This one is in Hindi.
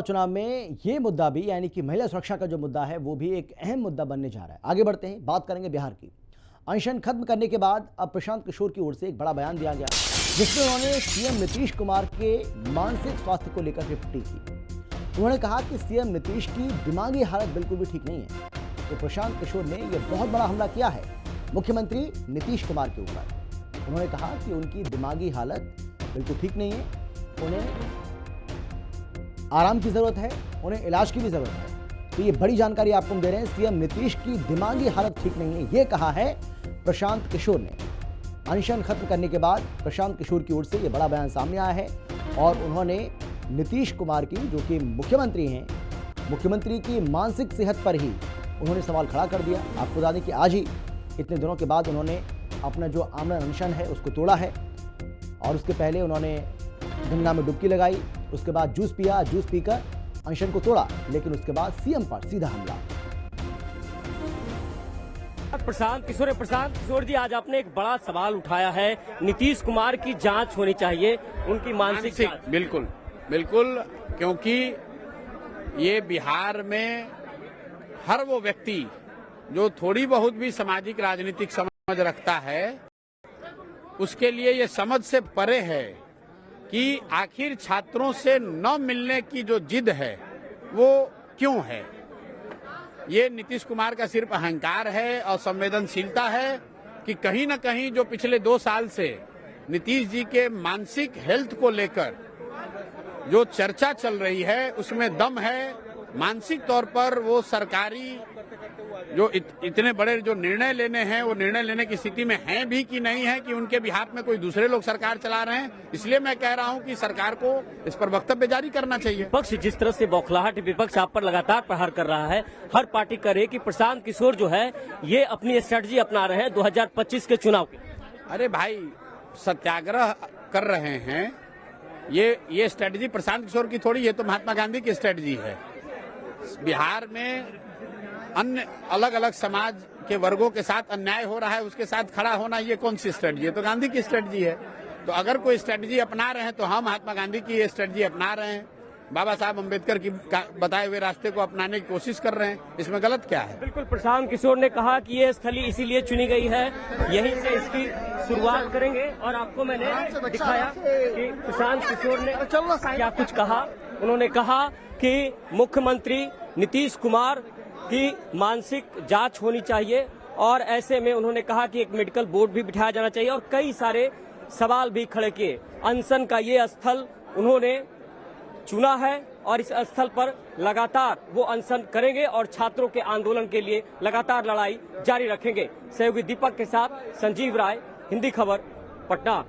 चुनाव में ये मुद्दा भी यानी कि महिला सुरक्षा का जो मुद्दा है वो भी एक अहम मुद्दा बनने जा रहा है। आगे बढ़ते हैं, बात करेंगे बिहार की। अनशन खत्म करने के बाद अब प्रशांत किशोर की ओर से एक बड़ा बयान दिया गया जिसमें उन्होंने सीएम नीतीश कुमार के मानसिक स्वास्थ्य को लेकर टिप्पणी की। उन्होंने कहा कि सीएम नीतीश की दिमागी हालत बिल्कुल भी ठीक नहीं है। तो प्रशांत किशोर ने यह बहुत बड़ा हमला किया है मुख्यमंत्री नीतीश कुमार के ऊपर। उन्होंने कहा कि उनकी दिमागी हालत बिल्कुल ठीक नहीं है, उन्हें आराम की जरूरत है, उन्हें इलाज की भी जरूरत है। तो ये बड़ी जानकारी आपको हम दे रहे हैं। सीएम नीतीश की दिमागी हालत ठीक नहीं है, ये कहा है प्रशांत किशोर ने। अनशन खत्म करने के बाद प्रशांत किशोर की ओर से ये बड़ा बयान सामने आया है और उन्होंने नीतीश कुमार की, जो कि मुख्यमंत्री हैं, मुख्यमंत्री की मानसिक सेहत पर ही उन्होंने सवाल खड़ा कर दिया। आपको बता दें कि आज ही इतने दिनों के बाद उन्होंने अपना जो आमरण अनशन है उसको तोड़ा है और उसके पहले उन्होंने गंगा में डुबकी लगाई, उसके बाद जूस पिया, जूस पीकर अनशन को तोड़ा, लेकिन उसके बाद सीएम पर सीधा हमला। प्रशांत किशोर जी, आज आपने एक बड़ा सवाल उठाया है, नीतीश कुमार की जांच होनी चाहिए, उनकी मानसिक। बिल्कुल बिल्कुल, क्योंकि ये बिहार में हर वो व्यक्ति जो थोड़ी बहुत भी सामाजिक राजनीतिक समझ रखता है उसके लिए ये समझ से परे है कि आखिर छात्रों से न मिलने की जो जिद है वो क्यों है। ये नीतीश कुमार का सिर्फ अहंकार है और संवेदनशीलता है कि कहीं न कहीं जो पिछले 2 साल से नीतीश जी के मानसिक हेल्थ को लेकर जो चर्चा चल रही है उसमें दम है। मानसिक तौर पर वो सरकारी जो इतने बड़े जो निर्णय लेने हैं वो निर्णय लेने की स्थिति में हैं भी कि नहीं है, कि उनके बिहाफ में कोई दूसरे लोग सरकार चला रहे हैं। इसलिए मैं कह रहा हूं कि सरकार को इस पर वक्तव्य जारी करना चाहिए। विपक्ष जिस तरह से बौखलाहट विपक्ष आप पर लगातार प्रहार कर रहा है, हर पार्टी करे कि प्रशांत किशोर जो है ये अपनी स्ट्रेटजी अपना रहे हैं 2025 के चुनाव की। अरे भाई, सत्याग्रह कर रहे हैं, ये स्ट्रेटजी प्रशांत किशोर की थोड़ी, ये तो महात्मा गांधी की स्ट्रेटजी है। बिहार में अन्य अलग अलग समाज के वर्गों के साथ अन्याय हो रहा है, उसके साथ खड़ा होना ये कौन सी स्ट्रेटजी है? तो गांधी की स्ट्रेटजी है। तो अगर कोई स्ट्रेटजी अपना रहे हैं तो हम महात्मा गांधी की ये स्ट्रेटजी अपना रहे हैं, बाबा साहब अम्बेडकर की बताए हुए रास्ते को अपनाने की कोशिश कर रहे हैं। इसमें गलत क्या है? बिल्कुल, प्रशांत किशोर ने कहा कि ये स्थली इसीलिए चुनी गई है, यहीं से इसकी शुरुआत करेंगे। और आपको मैंने दिखाया कि प्रशांत किशोर ने क्या कुछ कहा। उन्होंने कहा कि मुख्यमंत्री नीतीश कुमार की मानसिक जांच होनी चाहिए और ऐसे में उन्होंने कहा कि एक मेडिकल बोर्ड भी बिठाया जाना चाहिए और कई सारे सवाल भी खड़े किए। अनशन का ये स्थल उन्होंने चुना है और इस स्थल पर लगातार वो अनशन करेंगे और छात्रों के आंदोलन के लिए लगातार लड़ाई जारी रखेंगे। सहयोगी दीपक के साथ संजीव राय, हिंदी खबर, पटना।